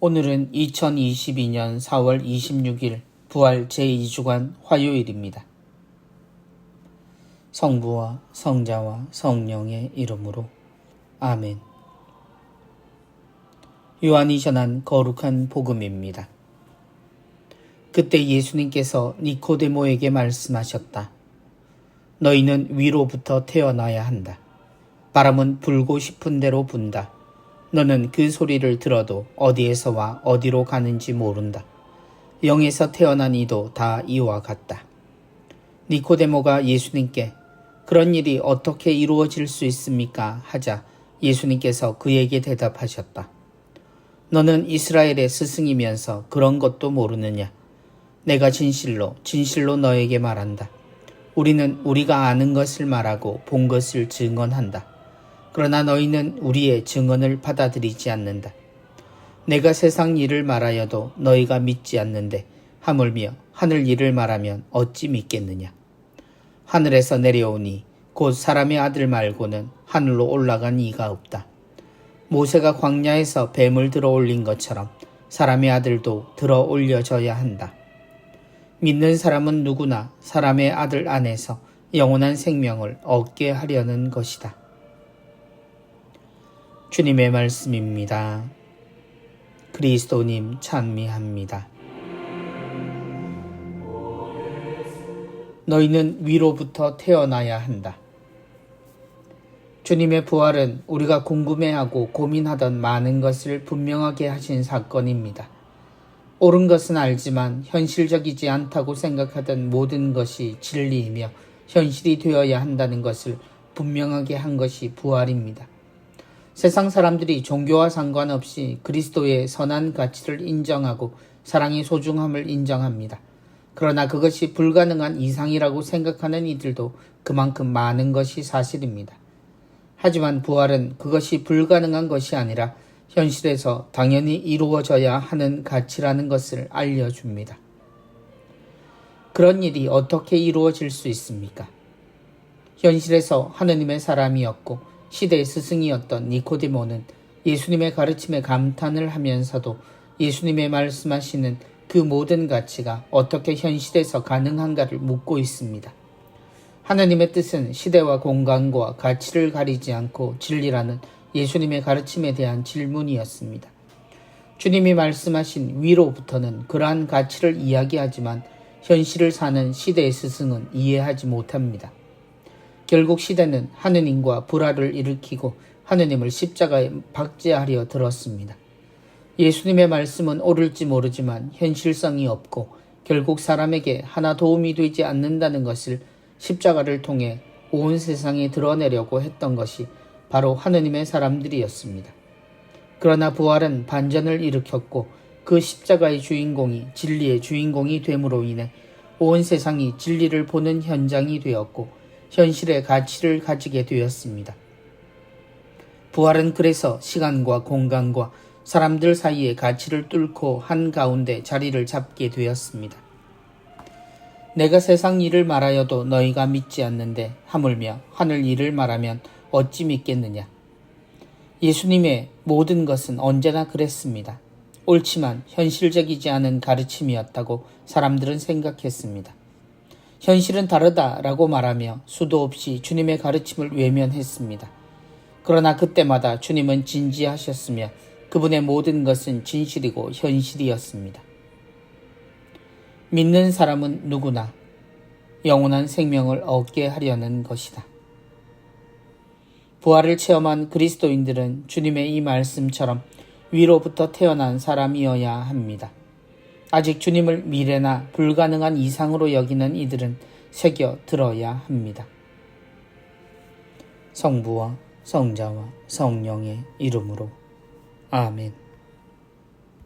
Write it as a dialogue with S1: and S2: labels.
S1: 오늘은 2022년 4월 26일 부활 제2주간 화요일입니다. 성부와 성자와 성령의 이름으로 아멘. 요한이 전한 거룩한 복음입니다. 그때 예수님께서 니코데모에게 말씀하셨다. 너희는 위로부터 태어나야 한다. 바람은 불고 싶은 대로 분다. 너는 그 소리를 들어도 어디에서와 어디로 가는지 모른다. 영에서 태어난 이도 다 이와 같다. 니코데모가 예수님께 그런 일이 어떻게 이루어질 수 있습니까? 하자 예수님께서 그에게 대답하셨다. 너는 이스라엘의 스승이면서 그런 것도 모르느냐? 내가 진실로 너에게 말한다. 우리는 우리가 아는 것을 말하고 본 것을 증언한다. 그러나 너희는 우리의 증언을 받아들이지 않는다. 내가 세상 일을 말하여도 너희가 믿지 않는데 하물며 하늘 일을 말하면 어찌 믿겠느냐. 하늘에서 내려오니 곧 사람의 아들 말고는 하늘로 올라간 이가 없다. 모세가 광야에서 뱀을 들어 올린 것처럼 사람의 아들도 들어 올려져야 한다. 믿는 사람은 누구나 사람의 아들 안에서 영원한 생명을 얻게 하려는 것이다. 주님의 말씀입니다. 그리스도님 찬미합니다. 너희는 위로부터 태어나야 한다. 주님의 부활은 우리가 궁금해하고 고민하던 많은 것을 분명하게 하신 사건입니다. 옳은 것은 알지만 현실적이지 않다고 생각하던 모든 것이 진리이며 현실이 되어야 한다는 것을 분명하게 한 것이 부활입니다. 세상 사람들이 종교와 상관없이 그리스도의 선한 가치를 인정하고 사랑의 소중함을 인정합니다. 그러나 그것이 불가능한 이상이라고 생각하는 이들도 그만큼 많은 것이 사실입니다. 하지만 부활은 그것이 불가능한 것이 아니라 현실에서 당연히 이루어져야 하는 가치라는 것을 알려줍니다. 그런 일이 어떻게 이루어질 수 있습니까? 현실에서 하느님의 사람이었고 시대의 스승이었던 니코데모는 예수님의 가르침에 감탄을 하면서도 예수님의 말씀하시는 그 모든 가치가 어떻게 현실에서 가능한가를 묻고 있습니다. 하나님의 뜻은 시대와 공간과 가치를 가리지 않고 진리라는 예수님의 가르침에 대한 질문이었습니다. 주님이 말씀하신 위로부터는 그러한 가치를 이야기하지만 현실을 사는 시대의 스승은 이해하지 못합니다. 결국 시대는 하느님과 불화를 일으키고 하느님을 십자가에 박제하려 들었습니다. 예수님의 말씀은 옳을지 모르지만 현실성이 없고 결국 사람에게 하나 도움이 되지 않는다는 것을 십자가를 통해 온 세상에 드러내려고 했던 것이 바로 하느님의 사람들이었습니다. 그러나 부활은 반전을 일으켰고 그 십자가의 주인공이 진리의 주인공이 됨으로 인해 온 세상이 진리를 보는 현장이 되었고 현실의 가치를 가지게 되었습니다. 부활은 그래서 시간과 공간과 사람들 사이의 가치를 뚫고 한가운데 자리를 잡게 되었습니다. 내가 세상 일을 말하여도 너희가 믿지 않는데 하물며 하늘 일을 말하면 어찌 믿겠느냐. 예수님의 모든 것은 언제나 그랬습니다. 옳지만 현실적이지 않은 가르침이었다고 사람들은 생각했습니다. 현실은 다르다라고 말하며 수도 없이 주님의 가르침을 외면했습니다. 그러나 그때마다 주님은 진지하셨으며 그분의 모든 것은 진실이고 현실이었습니다. 믿는 사람은 누구나 영원한 생명을 얻게 하려는 것이다. 부활을 체험한 그리스도인들은 주님의 이 말씀처럼 위로부터 태어난 사람이어야 합니다. 아직 주님을 미래나 불가능한 이상으로 여기는 이들은 새겨 들어야 합니다. 성부와 성자와 성령의 이름으로 아멘.